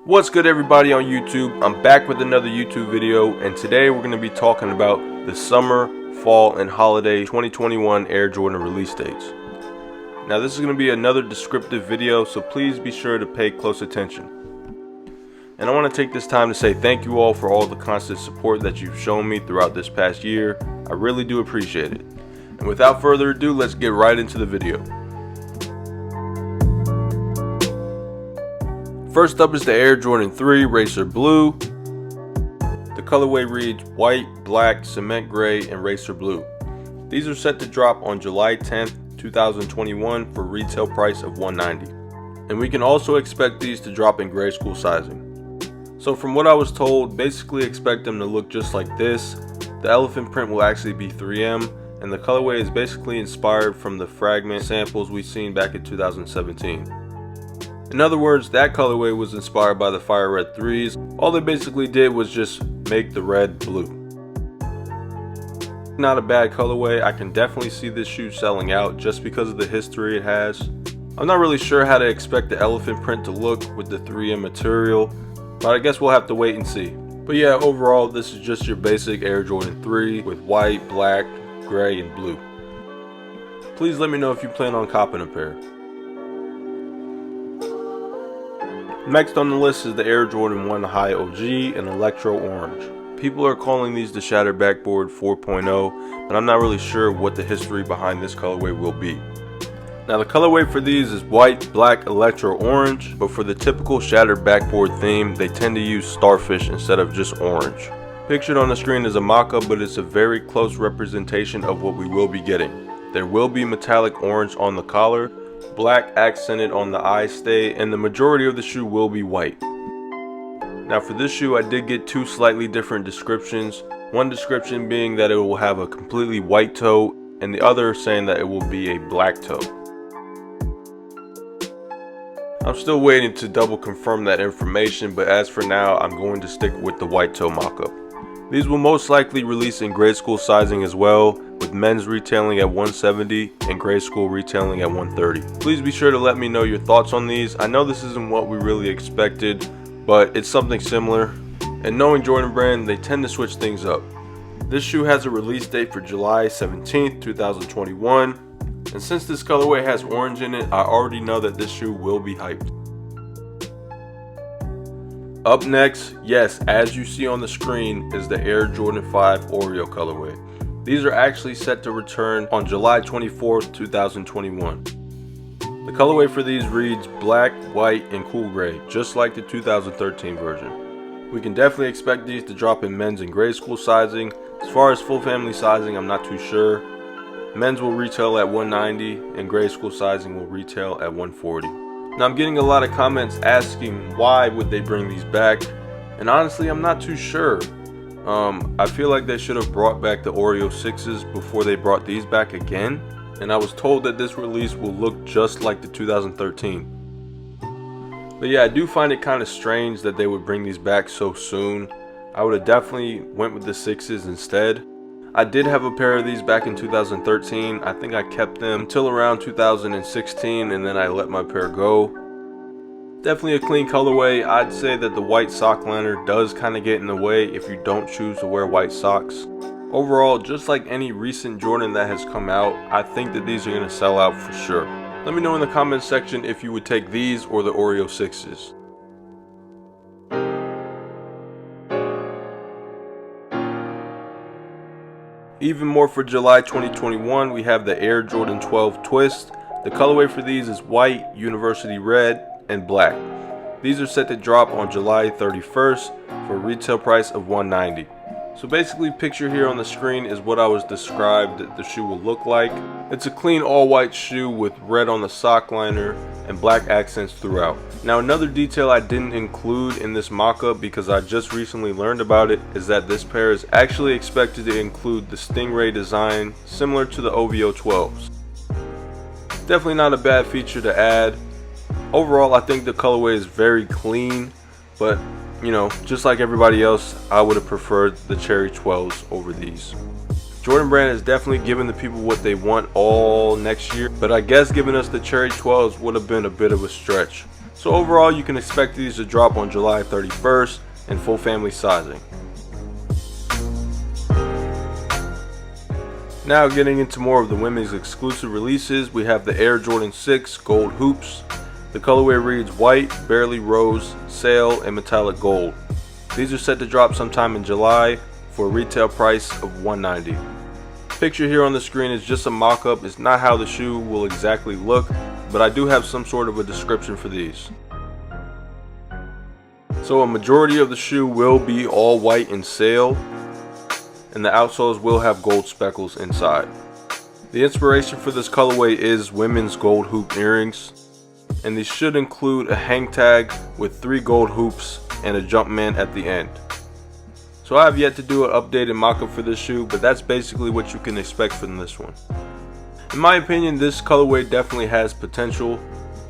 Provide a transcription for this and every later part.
What's good, everybody on YouTube? I'm back with another YouTube video, and today we're going to be talking about the summer, fall, and holiday 2021 Air Jordan release dates. Now this is going to be another descriptive video, so please be sure to pay close attention. And I want to take this time to say thank you all for all the constant support that you've shown me throughout this past year. I really do appreciate it. And without further ado, let's get right into the video. First up is the Air Jordan 3 Racer Blue. The colorway reads white, black, cement gray, and racer blue. These are set to drop on July 10th, 2021 for retail price of $190. And we can also expect these to drop in gray school sizing. So from what I was told, basically expect them to look just like this. The elephant print will actually be 3M, and the colorway is basically inspired from the fragment samples we've seen back in 2017. In other words, that colorway was inspired by the fire red 3s. All they basically did was just make the red blue. Not a bad colorway. I can definitely see this shoe selling out just because of the history it has. I'm not really sure how to expect the elephant print to look with the 3M material, but I guess we'll have to wait and see. But yeah, overall this is just your basic Air Jordan 3 with white, black, gray, and blue. Please let me know if you plan on copping a pair. Next on the list is the Air Jordan 1 High OG in Electro Orange. People are calling these the Shattered Backboard 4.0, but I'm not really sure what the history behind this colorway will be. Now the colorway for these is white, black, electro orange, but for the typical Shattered Backboard theme, they tend to use starfish instead of just orange. Pictured on the screen is a mock-up, but it's a very close representation of what we will be getting. There will be metallic orange on the collar, black accented on the eye stay, and the majority of the shoe will be white. Now for this shoe I did get two slightly different descriptions. One description being that it will have a completely white toe, and the other saying that it will be a black toe. I'm still waiting to double confirm that information, but as for now I'm going to stick with the white toe mock-up. These will most likely release in grade school sizing as well, with men's retailing at $170 and grade school retailing at $130. Please be sure to let me know your thoughts on these. I know this isn't what we really expected, but it's something similar. And knowing Jordan Brand, they tend to switch things up. This shoe has a release date for July 17th, 2021. And since this colorway has orange in it, I already know that this shoe will be hyped. Up next, yes, as you see on the screen, is the Air Jordan 5 Oreo colorway. These are actually set to return on July 24th, 2021. The colorway for these reads black, white, and cool gray, just like the 2013 version. We can definitely expect these to drop in men's and grade school sizing. As far as full family sizing, I'm not too sure. Men's will retail at $190 and grade school sizing will retail at $140. Now I'm getting a lot of comments asking why would they bring these back, and honestly I'm not too sure. I feel like they should have brought back the Oreo 6s before they brought these back again, and I was told that this release will look just like the 2013. But yeah, I do find it kind of strange that they would bring these back so soon. I would have definitely went with the 6s instead. I did have a pair of these back in 2013. I think I kept them until around 2016 and then I let my pair go. Definitely a clean colorway. I'd say that the white sock liner does kind of get in the way if you don't choose to wear white socks. Overall, just like any recent Jordan that has come out, I think that these are going to sell out for sure. Let me know in the comments section if you would take these or the Oreo 6s. Even more for July 2021, we have the Air Jordan 12 Twist. The colorway for these is white, university red, and black. These are set to drop on July 31st for a retail price of $190. So basically, picture here on the screen is what I was described that the shoe will look like. It's a clean all white shoe with red on the sock liner and black accents throughout. Now another detail I didn't include in this mock-up because I just recently learned about it is that this pair is actually expected to include the Stingray design similar to the OVO 12s. Definitely not a bad feature to add. Overall, I think the colorway is very clean, but you know, just like everybody else, I would have preferred the Cherry 12s over these. Jordan Brand has definitely given the people what they want all next year, but I guess giving us the Cherry 12s would have been a bit of a stretch. So overall, you can expect these to drop on July 31st in full family sizing. Now getting into more of the women's exclusive releases, we have the Air Jordan 6 Gold Hoops. The colorway reads white, barely rose, sail, and metallic gold. These are set to drop sometime in July for a retail price of $190. Picture here on the screen is just a mock-up. It's not how the shoe will exactly look, but I do have some sort of a description for these. So a majority of the shoe will be all white and sail, and the outsoles will have gold speckles inside. The inspiration for this colorway is women's gold hoop earrings, and these should include a hang tag with 3 gold hoops and a Jumpman at the end. So I have yet to do an updated mock-up for this shoe, but that's basically what you can expect from this one. In my opinion, this colorway definitely has potential,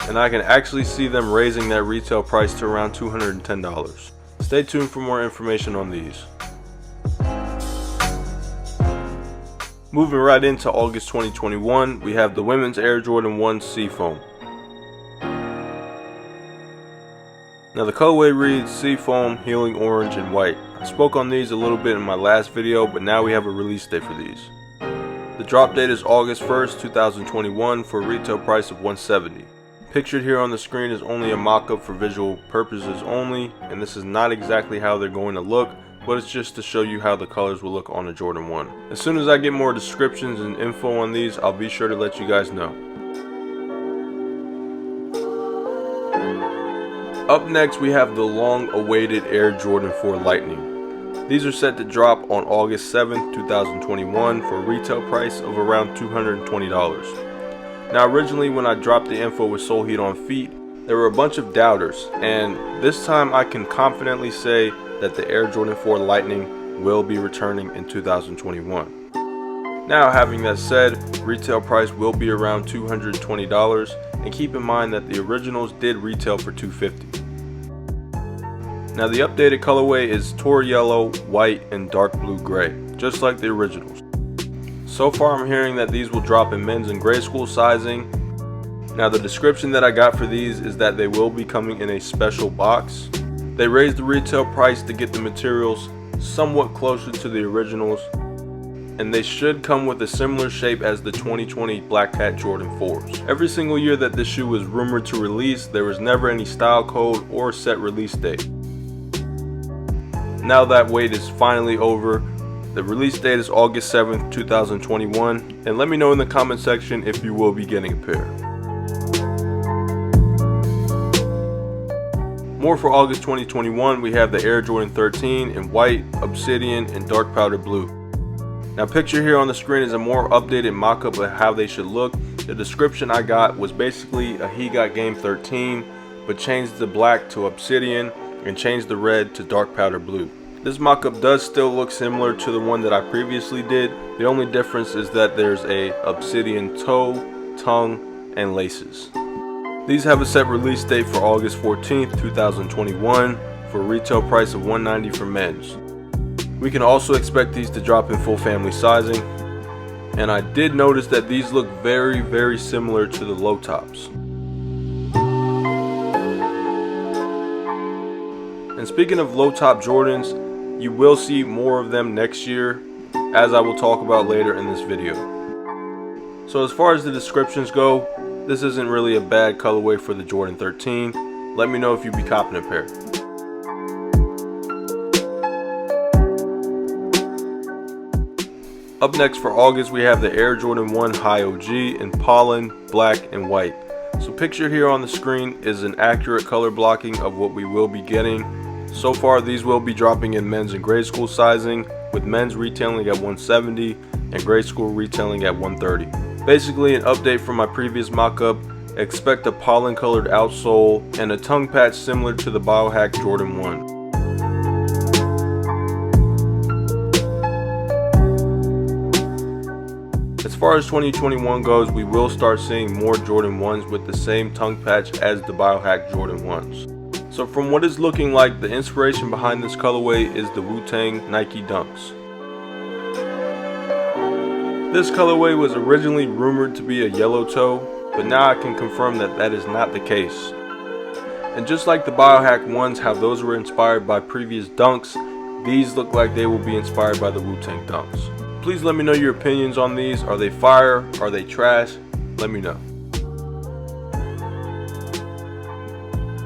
and I can actually see them raising that retail price to around $210. Stay tuned for more information on these. Moving right into August 2021, we have the women's Air Jordan 1 Seafoam. Now the colorway reads Seafoam, Healing Orange, and White. I spoke on these a little bit in my last video, but now we have a release date for these. The drop date is August 1st, 2021 for a retail price of $170. Pictured here on the screen is only a mock-up for visual purposes only, and this is not exactly how they're going to look, but it's just to show you how the colors will look on a Jordan 1. As soon as I get more descriptions and info on these, I'll be sure to let you guys know. Up next, we have the long-awaited Air Jordan 4 Lightning. These are set to drop on August 7th, 2021 for a retail price of around $220. Now originally when I dropped the info with Soul Heat on feet, there were a bunch of doubters, and this time I can confidently say that the Air Jordan 4 Lightning will be returning in 2021. Now having that said, retail price will be around $220, and keep in mind that the originals did retail for $250. Now the updated colorway is Tor Yellow, White, and Dark Blue Gray, just like the originals. So far I'm hearing that these will drop in men's and grade school sizing. Now the description that I got for these is that they will be coming in a special box. They raised the retail price to get the materials somewhat closer to the originals, and they should come with a similar shape as the 2020 Black Cat Jordan 4s. Every single year that this shoe was rumored to release, there was never any style code or set release date. Now that wait is finally over. The release date is August 7th, 2021, and let me know in the comment section if you will be getting a pair. More for August 2021, we have the Air Jordan 13 in white, obsidian, and dark powder blue. Now picture here on the screen is a more updated mock-up of how they should look. The description I got was basically a He Got Game 13, but changed the black to obsidian and changed the red to dark powder blue. This mock-up does still look similar to the one that I previously did. The only difference is that there's a obsidian toe, tongue, and laces. These have a set release date for August 14th, 2021 for a retail price of $190 for men's. We can also expect these to drop in full family sizing, and I did notice that these look very similar to the low tops. And speaking of low top Jordans, you will see more of them next year, as I will talk about later in this video. So as far as the descriptions go, this isn't really a bad colorway for the Jordan 13. Let me know if you'd be copping a pair. Up next for August, we have the Air Jordan 1 High OG in pollen, black, and white. So pictured here on the screen is an accurate color blocking of what we will be getting. So far these will be dropping in men's and grade school sizing, with men's retailing at $170 and grade school retailing at $130. Basically an update from my previous mock-up. Expect a pollen colored outsole and a tongue patch similar to the Biohack Jordan 1. As far as 2021 goes, we will start seeing more Jordan 1s with the same tongue patch as the Biohack Jordan 1s. So from what it's looking like, the inspiration behind this colorway is the Wu-Tang Nike Dunks. This colorway was originally rumored to be a yellow toe, but now I can confirm that that is not the case. And just like the biohack ones, how those were inspired by previous dunks, these look like they will be inspired by the Wu-Tang dunks. Please let me know your opinions on these. Are they fire? Are they trash? Let me know.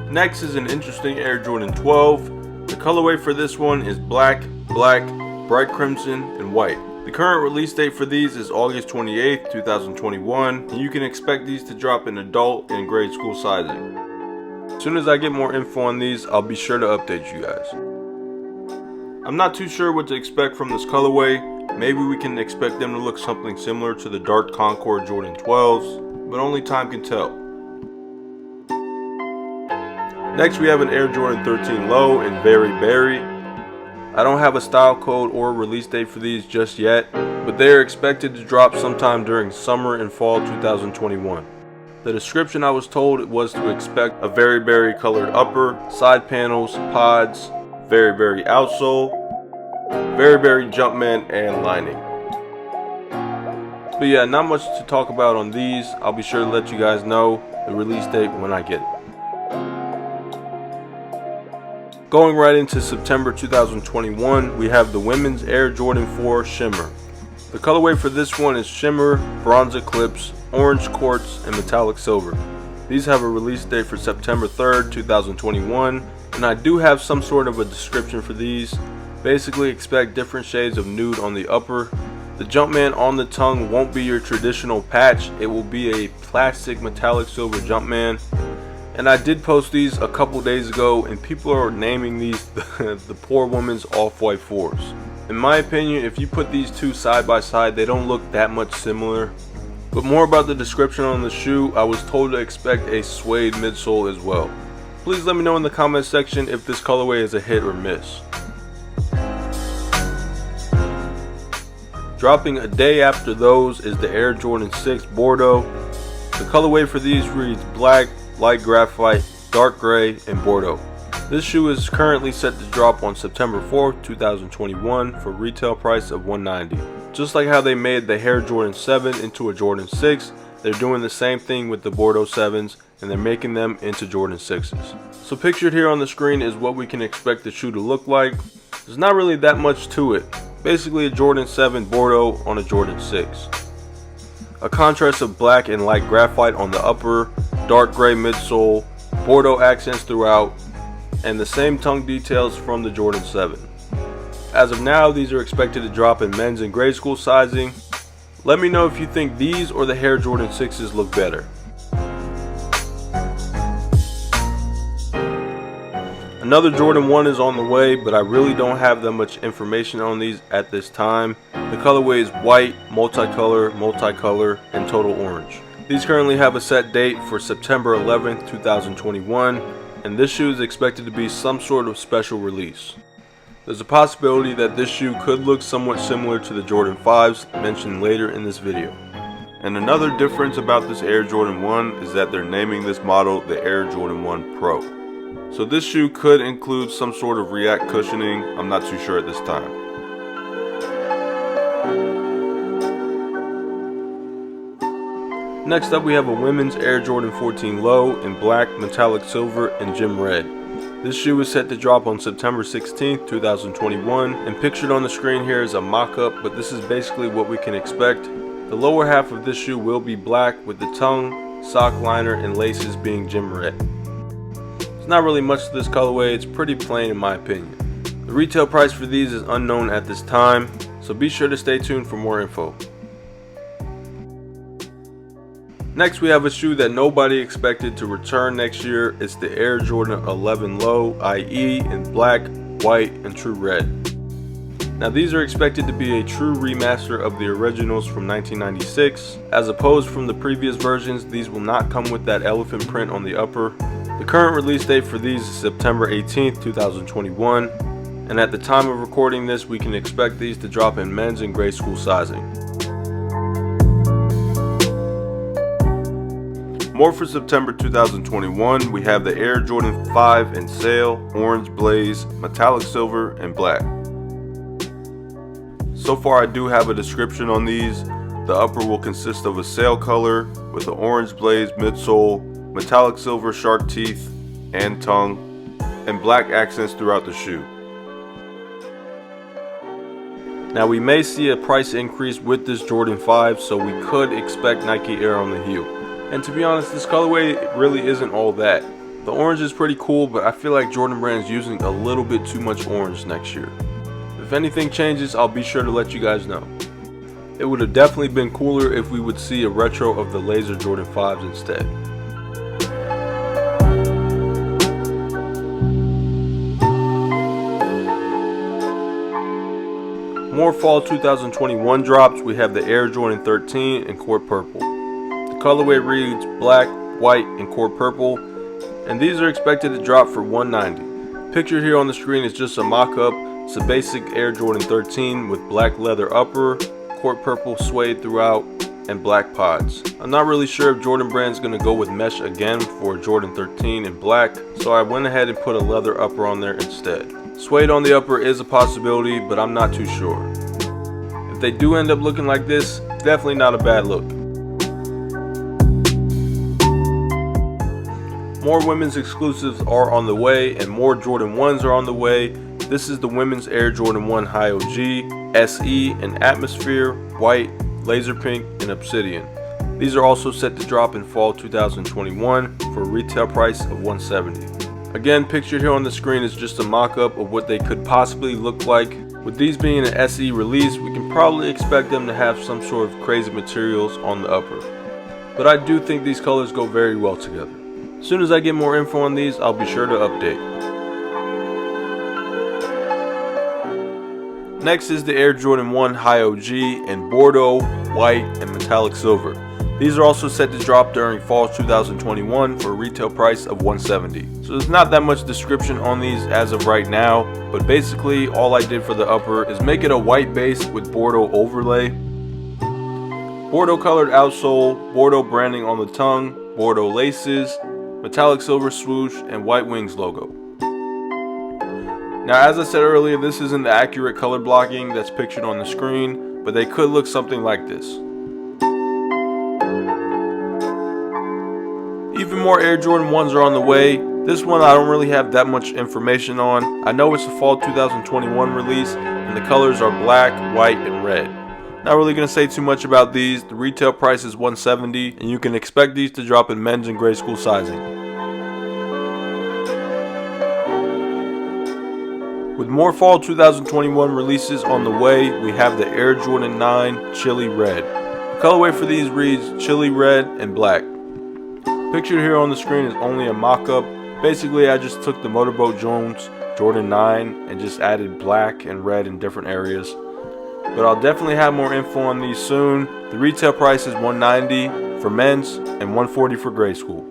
Next is an interesting Air Jordan 12. The colorway for this one is black, bright crimson, and white. The current release date for these is August 28th, 2021, and you can expect these to drop in adult and grade school sizing. As soon as I get more info on these, I'll be sure to update you guys. I'm not too sure what to expect from this colorway. Maybe we can expect them to look something similar to the dark Concord Jordan 12s, but only time can tell. Next we have an Air Jordan 13 Low in Very Berry. I don't have a style code or release date for these just yet, but they are expected to drop sometime during summer and fall 2021. The description I was told was to expect a Very Berry colored upper, side panels, pods, Very Berry outsole, Very Berry Jumpman, and lining. But yeah, not much to talk about on these. I'll be sure to let you guys know the release date when I get it. Going right into September 2021, we have the women's Air Jordan 4 Shimmer. The colorway for this one is Shimmer, Bronze Eclipse, Orange Quartz, and Metallic Silver. These have a release date for September 3rd, 2021, and I do have some sort of a description for these. Basically expect different shades of nude on the upper. The Jumpman on the tongue won't be your traditional patch, it will be a plastic metallic silver Jumpman. And I did post these a couple days ago, and people are naming these the poor woman's off-white 4s. In my opinion, if you put these two side by side, they don't look that much similar. But more about the description on the shoe, I was told to expect a suede midsole as well. Please let me know in the comment section if this colorway is a hit or miss. Dropping a day after those is the Air Jordan 6 Bordeaux. The colorway for these reads black, light graphite, dark gray, and Bordeaux. This shoe is currently set to drop on September 4th, 2021 for retail price of $190. Just like how they made the Air Jordan 7 into a Jordan 6, they're doing the same thing with the Bordeaux 7s, and they're making them into Jordan 6s. So pictured here on the screen is what we can expect the shoe to look like. There's not really that much to it. Basically a Jordan 7 Bordeaux on a Jordan 6. A contrast of black and light graphite on the upper, dark gray midsole, Bordeaux accents throughout, and the same tongue details from the Jordan 7. As of now, these are expected to drop in men's and grade school sizing. Let me know if you think these or the Air Jordan 6s look better. Another Jordan 1 is on the way, but I really don't have that much information on these at this time. The colorway is white, multicolor, and total orange. These currently have a set date for September 11th, 2021, and this shoe is expected to be some sort of special release. There's a possibility that this shoe could look somewhat similar to the Jordan 5s mentioned later in this video. And another difference about this Air Jordan 1 is that they're naming this model the Air Jordan 1 Pro. So this shoe could include some sort of React cushioning, I'm not too sure at this time. Next up we have a women's Air Jordan 14 Low in black, metallic silver, and gym red. This shoe is set to drop on September 16th, 2021, and pictured on the screen here is a mock-up, but this is basically what we can expect. The lower half of this shoe will be black, with the tongue, sock liner, and laces being gym red. There's not really much to this colorway, it's pretty plain in my opinion. The retail price for these is unknown at this time, so be sure to stay tuned for more info. Next we have a shoe that nobody expected to return next year. It's the Air Jordan 11 Low IE in black, white, and true red. Now these are expected to be a true remaster of the originals from 1996. As opposed from the previous versions, these will not come with that elephant print on the upper. The current release date for these is September 18th, 2021, and at the time of recording this, we can expect these to drop in men's and grade school sizing. More for September 2021, we have the Air Jordan 5 in sail, orange blaze, metallic silver, and black. So far I do have a description on these. The upper will consist of a sail color with an orange blaze midsole, metallic silver shark teeth, and tongue, and black accents throughout the shoe. Now we may see a price increase with this Jordan 5, so we could expect Nike Air on the heel. And to be honest, this colorway really isn't all that. The orange is pretty cool, but I feel like Jordan Brand's using a little bit too much orange next year. If anything changes, I'll be sure to let you guys know. It would have definitely been cooler if we would see a retro of the laser Jordan 5s instead. More fall 2021 drops. We have the Air Jordan 13 in Quart Purple. The colorway reads black, white, and Quart Purple, and these are expected to drop for $190. Pictured here on the screen is just a mock-up. It's a basic Air Jordan 13 with black leather upper, Quart Purple suede throughout, and black pods. I'm not really sure if Jordan Brand's going to go with mesh again for Jordan 13 in black, so I went ahead and put a leather upper on there instead. Suede on the upper is a possibility, but I'm not too sure. If they do end up looking like this, definitely not a bad look. More women's exclusives are on the way, and more Jordan 1s are on the way. This is the women's Air Jordan 1 High OG, SE, and Atmosphere, White, Laser Pink, and Obsidian. These are also set to drop in fall 2021 for a retail price of $170. Again, pictured here on the screen is just a mock-up of what they could possibly look like. With these being an SE release, we can probably expect them to have some sort of crazy materials on the upper. But I do think these colors go very well together. As soon as I get more info on these, I'll be sure to update. Next is the Air Jordan 1 High OG in Bordeaux, White, and Metallic Silver. These are also set to drop during fall 2021 for a retail price of $170. So there's not that much description on these as of right now, but basically all I did for the upper is make it a white base with Bordeaux overlay, Bordeaux colored outsole, Bordeaux branding on the tongue, Bordeaux laces, metallic silver swoosh, and white wings logo. Now, as I said earlier, this isn't the accurate color blocking that's pictured on the screen, but they could look something like this. Even more Air Jordan 1s are on the way. This one I don't really have that much information on. I know it's a fall 2021 release, and the colors are black, white, and red. Not really going to say too much about these. The retail price is $170, and you can expect these to drop in men's and grade school sizing. With more fall 2021 releases on the way, we have the Air Jordan 9 Chili Red. The colorway for these reads Chili Red and Black. Pictured here on the screen is only a mock-up. Basically, I just took the Motorboat Jones Jordan 9 and just added black and red in different areas. But I'll definitely have more info on these soon. The retail price is $190 for men's and $140 for grade school.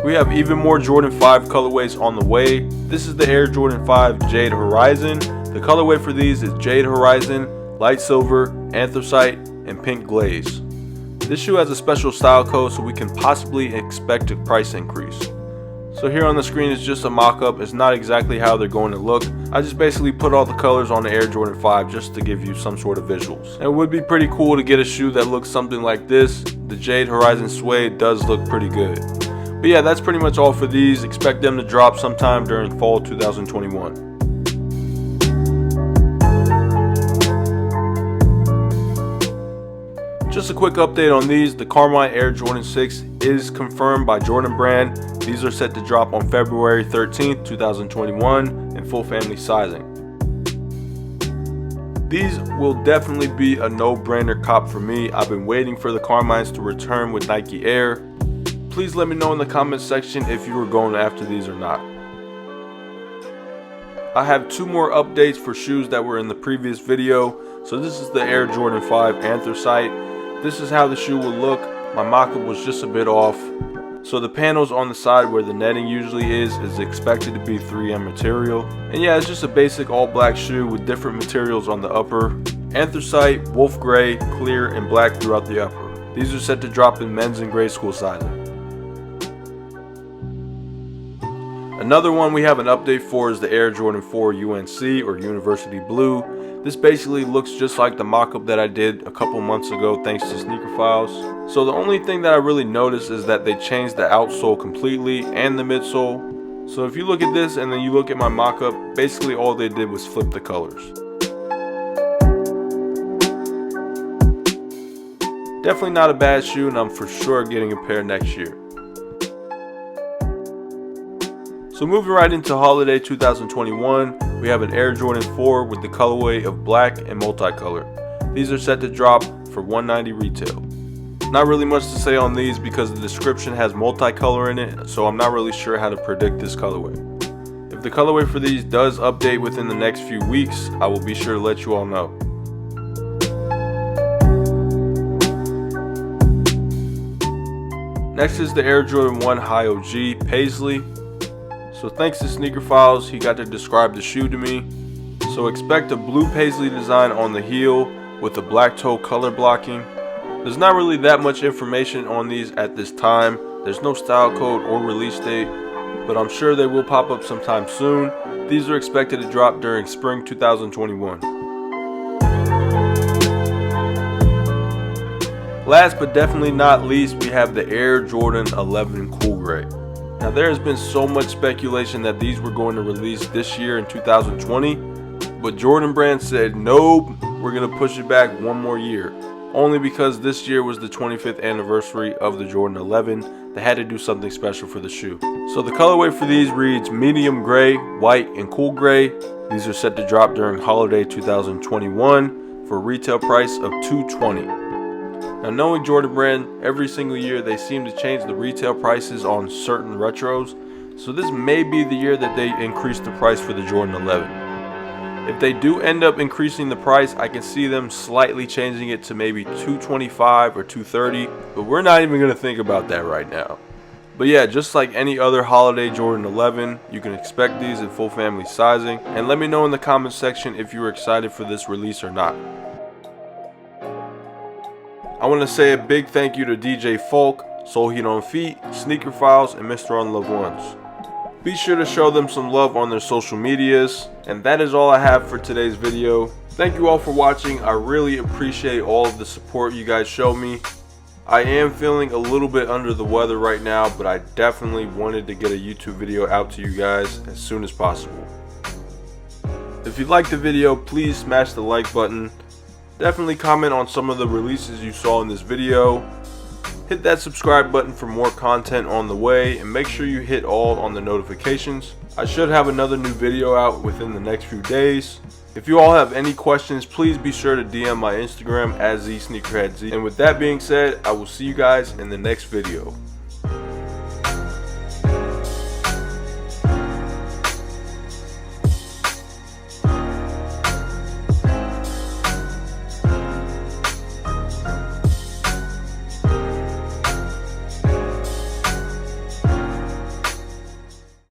We have even more Jordan 5 colorways on the way. This is the Air Jordan 5 Jade Horizon. The colorway for these is Jade Horizon, Light Silver, Anthracite, and Pink Glaze. This shoe has a special style code, so we can possibly expect a price increase. So here on the screen is just a mock-up. It's not exactly how they're going to look. I just basically put all the colors on the Air Jordan 5 just to give you some sort of visuals. And it would be pretty cool to get a shoe that looks something like this. The Jade Horizon Suede does look pretty good. But yeah, that's pretty much all for these. Expect them to drop sometime during fall 2021. Just a quick update on these. The Carmine Air Jordan 6 is confirmed by Jordan Brand. These are set to drop on February 13th, 2021 in full family sizing. These will definitely be a no-brainer cop for me. I've been waiting for the Carmines to return with Nike Air. Please let me know in the comments section if you were going after these or not. I have two more updates for shoes that were in the previous video. So this is the Air Jordan 5 Anthracite. This is how the shoe will look. My mock-up was just a bit off. So the panels on the side where the netting usually is expected to be 3M material. And yeah, it's just a basic all black shoe with different materials on the upper. Anthracite, wolf gray, clear, and black throughout the upper. These are set to drop in men's and grade school sizing. Another one we have an update for is the Air Jordan 4 UNC or University Blue. This basically looks just like the mock-up that I did a couple months ago thanks to Sneaker Files. So the only thing that I really noticed is that they changed the outsole completely and the midsole. So if you look at this and then you look at my mock-up, basically all they did was flip the colors. Definitely not a bad shoe, and I'm for sure getting a pair next year. So moving right into Holiday 2021, we have an Air Jordan 4 with the colorway of black and multicolor. These are set to drop for $190 retail. Not really much to say on these because the description has multicolor in it, so I'm not really sure how to predict this colorway. If the colorway for these does update within the next few weeks, I will be sure to let you all know. Next is the Air Jordan 1 High OG Paisley. So thanks to Sneaker Files, he got to describe the shoe to me. So expect a blue paisley design on the heel with the black toe color blocking. There's not really that much information on these at this time. There's no style code or release date, but I'm sure they will pop up sometime soon. These are expected to drop during spring 2021. Last but definitely not least, we have the Air Jordan 11 Cool Gray. Now there has been so much speculation that these were going to release this year in 2020, but Jordan Brand said nope, we're going to push it back one more year. Only because this year was the 25th anniversary of the Jordan 11, they had to do something special for the shoe. So the colorway for these reads medium gray, white, and cool gray. These are set to drop during Holiday 2021 for a retail price of $220. Now knowing Jordan Brand, every single year they seem to change the retail prices on certain retros, so this may be the year that they increase the price for the Jordan 11. If they do end up increasing the price, I can see them slightly changing it to maybe $225 or $230, but we're not even going to think about that right now. But yeah, just like any other holiday Jordan 11, you can expect these in full family sizing, and let me know in the comments section if you were excited for this release or not. I want to say a big thank you to DJ Folk, Soul Heat on Feet, Sneaker Files, and Mr. Unloved Ones. Be sure to show them some love on their social medias. And that is all I have for today's video. Thank you all for watching. I really appreciate all of the support you guys show me. I am feeling a little bit under the weather right now, but I definitely wanted to get a YouTube video out to you guys as soon as possible. If you liked the video, please smash the like button. Definitely comment on some of the releases you saw in this video. Hit that subscribe button for more content on the way, and make sure you hit all on the notifications. I should have another new video out within the next few days. If you all have any questions, please be sure to DM my Instagram at zSneakerHeadz. And with that being said, I will see you guys in the next video.